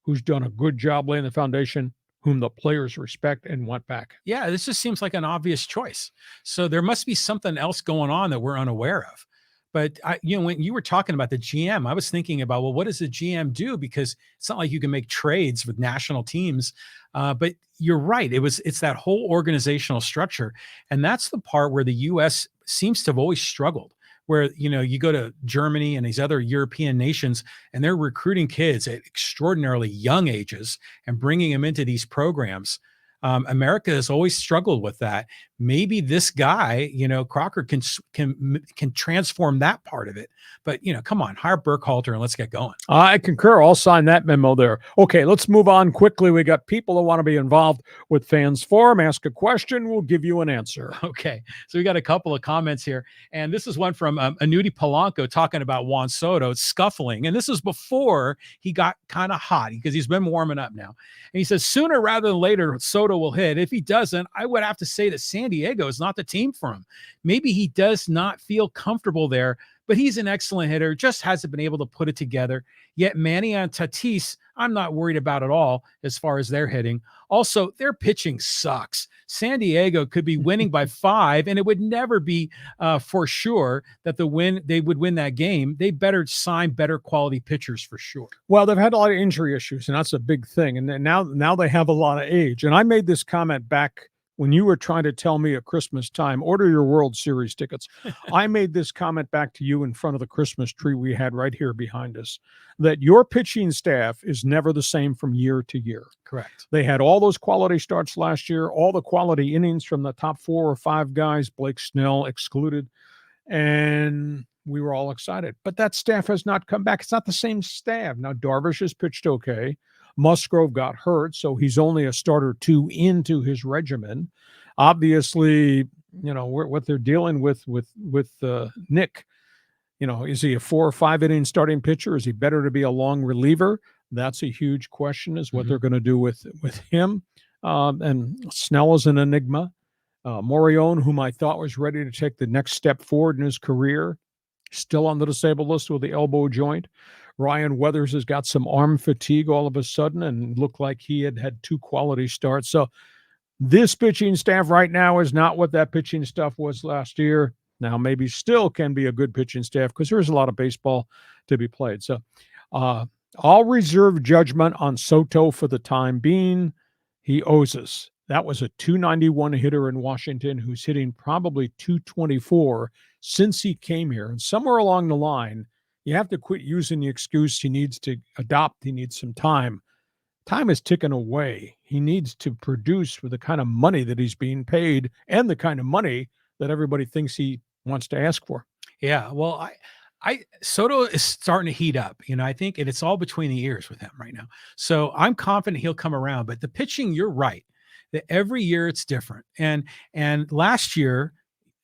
who's done a good job laying the foundation, whom the players respect and want back. Yeah, this just seems like an obvious choice. So there must be something else going on that we're unaware of. But when you were talking about the GM, I was thinking about, well, what does the GM do? Because it's not like you can make trades with national teams. But you're right. It's that whole organizational structure. And that's the part where the U.S. seems to have always struggled, where, you go to Germany and these other European nations, and they're recruiting kids at extraordinarily young ages and bringing them into these programs. America has always struggled with that. Maybe this guy, Crocker can transform that part of it. But, come on, hire Burkhalter and let's get going. I concur. I'll sign that memo there. Okay, let's move on quickly. We got people who want to be involved with Fans Forum. Ask a question, we'll give you an answer. Okay, so we got a couple of comments here. And this is one from Anuti Polanco talking about Juan Soto scuffling. And this is before he got kind of hot, because he's been warming up now. And he says, sooner rather than later, Soto will hit. If he doesn't, I would have to say that San Diego is not the team for him. Maybe he does not feel comfortable there, but he's an excellent hitter, just hasn't been able to put it together. Yet Manny and Tatis, I'm not worried about at all as far as their hitting. Also, their pitching sucks. San Diego could be winning by 5, and it would never be for sure that they would win that game. They better sign better quality pitchers for sure. Well, they've had a lot of injury issues, and that's a big thing. And now they have a lot of age. And I made this comment back when you were trying to tell me at Christmas time, order your World Series tickets. I made this comment back to you in front of the Christmas tree we had right here behind us, that your pitching staff is never the same from year to year. Correct. They had all those quality starts last year, all the quality innings from the top 4 or 5 guys, Blake Snell excluded, and we were all excited. But that staff has not come back. It's not the same staff. Now, Darvish has pitched okay. Musgrove got hurt, so he's only a starter 2 into his regimen. Obviously, what they're dealing with Nick, is he a 4 or 5 inning starting pitcher? Is he better to be a long reliever? That's a huge question, is what they're going to do with him. And Snell is an enigma. Morion, whom I thought was ready to take the next step forward in his career, still on the disabled list with the elbow joint. Ryan Weathers has got some arm fatigue all of a sudden and looked like he had 2 quality starts. So this pitching staff right now is not what that pitching staff was last year. Now, maybe still can be a good pitching staff because there's a lot of baseball to be played. So I'll reserve judgment on Soto for the time being. He owes us. That was a 291 hitter in Washington who's hitting probably 224 since he came here. And somewhere along the line, you have to quit using the excuse he needs to adopt. He needs some time. Time is ticking away. He needs to produce with the kind of money that he's being paid and the kind of money that everybody thinks he wants to ask for. Yeah, well, Soto is starting to heat up, I think, and it's all between the ears with him right now. So I'm confident he'll come around. But the pitching, you're right, that every year it's different. And last year,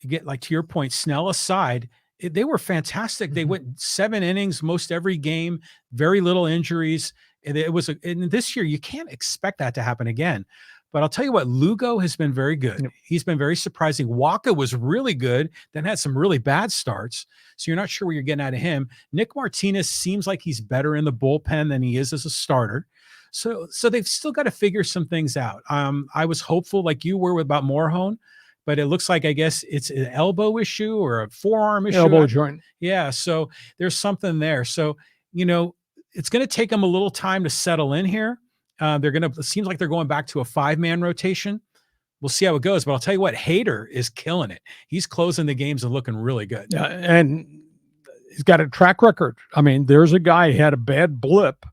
to your point, Snell aside, they were fantastic. They went 7 innings most every game, very little injuries. And and this year you can't expect that to happen again. But I'll tell you what, Lugo has been very good. Yep. He's been very surprising. Waka was really good, then had some really bad starts. So you're not sure what you're getting out of him. Nick Martinez seems like he's better in the bullpen than he is as a starter. So they've still got to figure some things out. I was hopeful like you were about Morhone, but it looks like, I guess it's an elbow issue or a forearm issue. Elbow joint. Yeah. So there's something there. So, it's going to take them a little time to settle in here. It seems like they're going back to a 5-man rotation. We'll see how it goes, but I'll tell you what, Hader is killing it. He's closing the games and looking really good. And he's got a track record. I mean, there's a guy who had a bad blip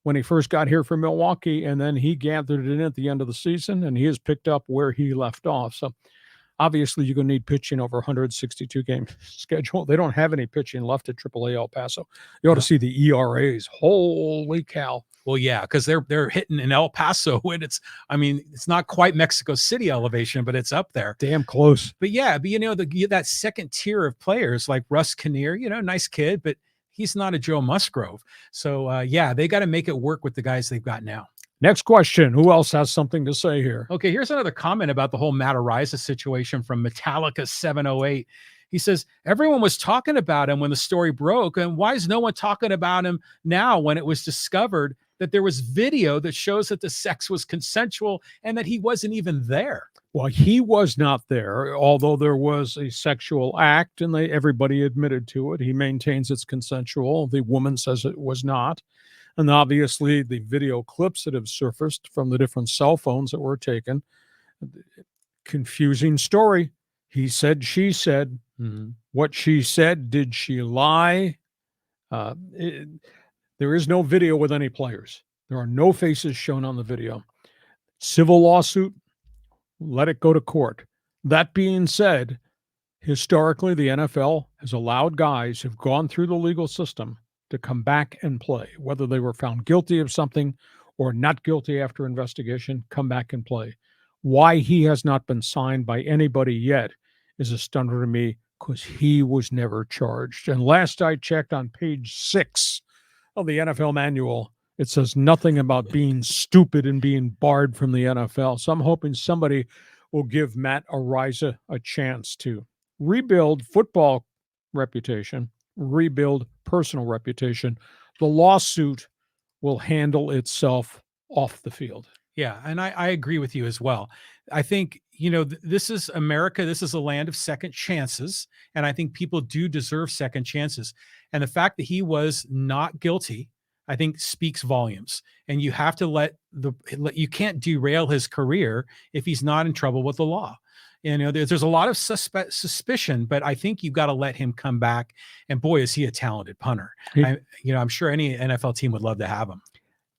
when he first got here from Milwaukee, and then he gathered it in at the end of the season, and he has picked up where he left off. So obviously you're going to need pitching over 162 game schedule. They don't have any pitching left at AAA El Paso. You ought to see the ERAs. Holy cow. Well, yeah, because they're hitting in El Paso when it's not quite Mexico City elevation, but it's up there. Damn close. But yeah, that second tier of players like Russ Kinnear, nice kid, but he's not a Joe Musgrove. So yeah, they got to make it work with the guys they've got now. Next question. Who else has something to say here? Okay, here's another comment about the whole Matt Araiza situation from Metallica 708. He says, everyone was talking about him when the story broke, and why is no one talking about him now when it was discovered that there was video that shows that the sex was consensual and that he wasn't even there? Well, he was not there, although there was a sexual act, and everybody admitted to it. He maintains it's consensual. The woman says it was not. And obviously, the video clips that have surfaced from the different cell phones that were taken, confusing story. He said, she said. What she said, did she lie? There is no video with any players. There are no faces shown on the video. Civil lawsuit, let it go to court. That being said, historically, the NFL has allowed guys who've gone through the legal system to come back and play, whether they were found guilty of something or not guilty after investigation, come back and play. Why he has not been signed by anybody yet is a stunner to me, because he was never charged. And last I checked, on page 6 of the NFL manual, it says nothing about being stupid and being barred from the NFL. So I'm hoping somebody will give Matt Araiza a chance to rebuild football reputation, rebuild personal reputation. The lawsuit will handle itself off the field. Yeah, and I agree with you as well. I think, this is America. This is a land of second chances, and I think people do deserve second chances. And the fact that he was not guilty, I think, speaks volumes. And you have to you can't derail his career if he's not in trouble with the law. There's a lot of suspicion, but I think you've got to let him come back. And boy, is he a talented punter. I'm sure any NFL team would love to have him.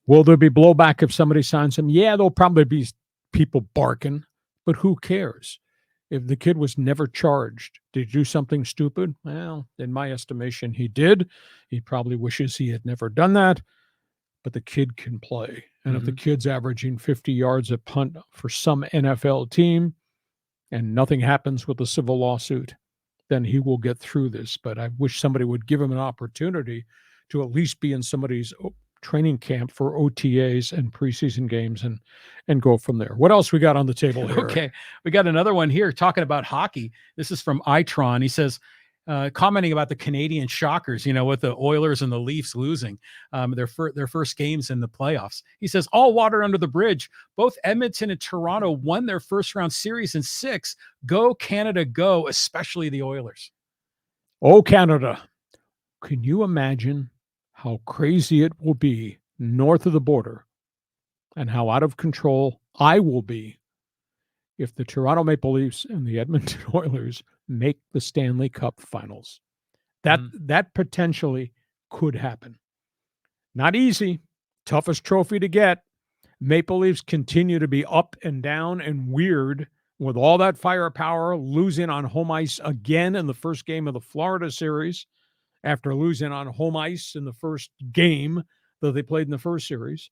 Will there be blowback if somebody signs him? Yeah, there'll probably be people barking, but who cares? If the kid was never charged, did he do something stupid? Well, in my estimation, he did. He probably wishes he had never done that, but the kid can play. And if the kid's averaging 50 yards a punt for some NFL team and nothing happens with the civil lawsuit, then he will get through this. But I wish somebody would give him an opportunity to at least be in somebody's training camp for OTAs and preseason games and go from there. What else we got on the table here? Okay, we got another one here talking about hockey. This is from Itron. He says, commenting about the Canadian Shockers, with the Oilers and the Leafs losing their first games in the playoffs. He says, all water under the bridge. Both Edmonton and Toronto won their first round series in 6. Go Canada, go, especially the Oilers. Oh, Canada. Can you imagine how crazy it will be north of the border and how out of control I will be if the Toronto Maple Leafs and the Edmonton Oilers make the Stanley Cup Finals? That potentially could happen. Not easy. Toughest trophy to get. Maple Leafs continue to be up and down and weird with all that firepower, losing on home ice again in the first game of the Florida series, after losing on home ice in the first game that they played in the first series.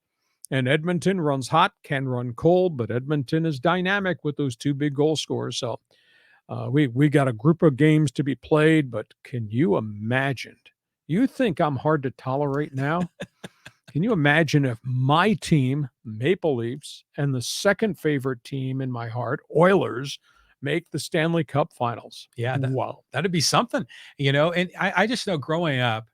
And Edmonton runs hot, can run cold, but Edmonton is dynamic with those 2 big goal scorers. So we got a group of games to be played, but can you imagine? You think I'm hard to tolerate now? Can you imagine if my team, Maple Leafs, and the second favorite team in my heart, Oilers, make the Stanley Cup Finals? Yeah, wow, that'd be something, and I just know growing up,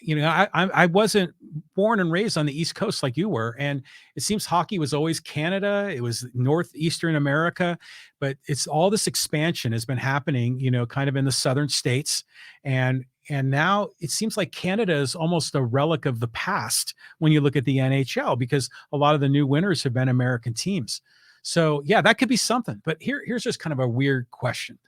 I wasn't born and raised on the East Coast like you were, and it seems hockey was always Canada. It was Northeastern America, but it's all this expansion has been happening, kind of in the southern states, and now it seems like Canada is almost a relic of the past when you look at the NHL, because a lot of the new winners have been American teams. So yeah, that could be something. But here's just kind of a weird question.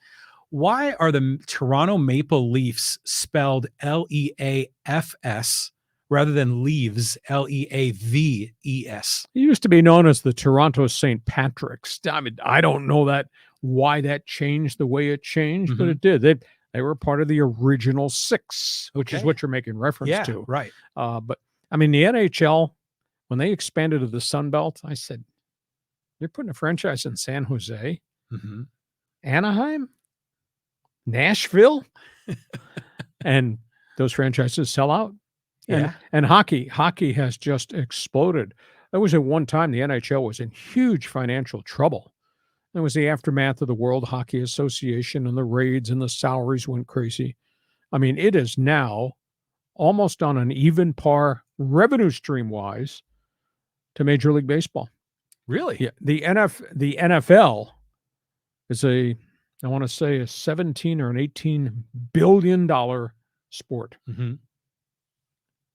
Why are the Toronto Maple Leafs spelled Leafs rather than Leaves, Leaves? It used to be known as the Toronto St. Patrick's. I mean, I don't know why that changed the way it changed, but it did. They were part of the original 6, which is what you're making reference to. Right. But I mean, the NHL, when they expanded to the Sun Belt, I said, you're putting a franchise in San Jose, Anaheim, Nashville, and those franchises sell out. And hockey has just exploded. There was at one time the NHL was in huge financial trouble. There was the aftermath of the World Hockey Association and the raids, and the salaries went crazy. I mean, it is now almost on an even par revenue stream wise to Major League Baseball. Really? Yeah. The NFL is I want to say a 17 or an $18 billion sport. Mm-hmm.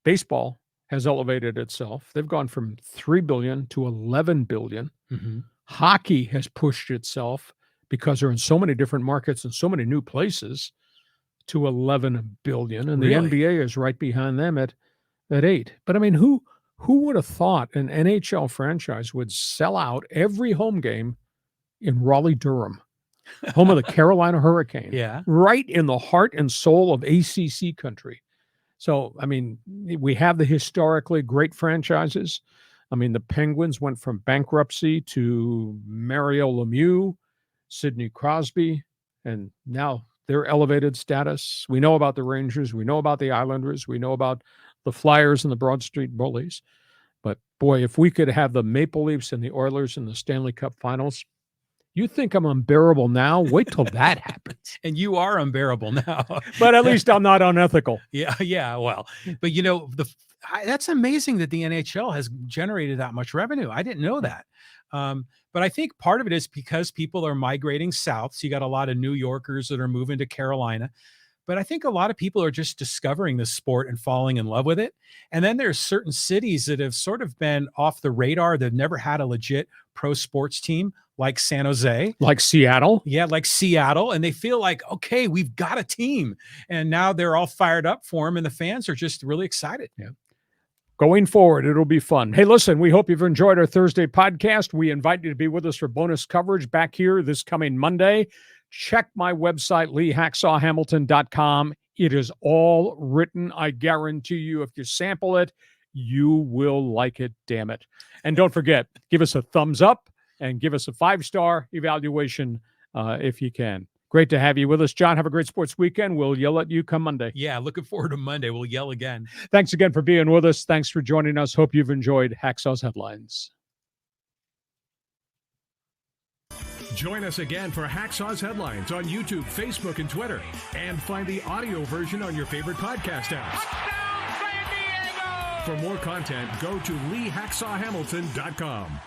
Baseball has elevated itself. They've gone from 3 billion to 11 billion. Mm-hmm. Hockey has pushed itself because they're in so many different markets and so many new places to 11 billion. And Really? the NBA is right behind them at 8. But I mean, who would have thought an NHL franchise would sell out every home game in Raleigh-Durham, home of the Carolina Hurricane, Yeah. right in the heart and soul of ACC country? So, I mean, we have the historically great franchises. I mean, the Penguins went from bankruptcy to Mario Lemieux, Sidney Crosby, and now their elevated status. We know about the Rangers. We know about the Islanders. We know about the Flyers and the Broad Street Bullies. But boy, if we could have the Maple Leafs and the Oilers in the Stanley Cup Finals, you think I'm unbearable now? Wait till that happens. And you are unbearable now. But at least I'm not unethical. Yeah. Well, but that's amazing that the NHL has generated that much revenue. I didn't know that. But I think part of it is because people are migrating south. So you got a lot of New Yorkers that are moving to Carolina. But I think a lot of people are just discovering the sport and falling in love with it. And then there's certain cities that have sort of been off the radar. They've never had a legit pro sports team, like San Jose. Like Seattle. Yeah, like Seattle. And they feel like, okay, we've got a team. And now they're all fired up for them. And the fans are just really excited. Yeah. Going forward, it'll be fun. Hey, listen, we hope you've enjoyed our Thursday podcast. We invite you to be with us for bonus coverage back here this coming Monday. Check my website, LeeHacksawHamilton.com. It is all written. I guarantee you, if you sample it, you will like it, damn it. And don't forget, give us a thumbs up and give us a 5-star evaluation if you can. Great to have you with us, John. Have a great sports weekend. We'll yell at you come Monday. Yeah, looking forward to Monday. We'll yell again. Thanks again for being with us. Thanks for joining us. Hope you've enjoyed Hacksaw's Headlines. Join us again for Hacksaw's Headlines on YouTube, Facebook, and Twitter. And find the audio version on your favorite podcast apps. For more content, go to LeeHacksawHamilton.com.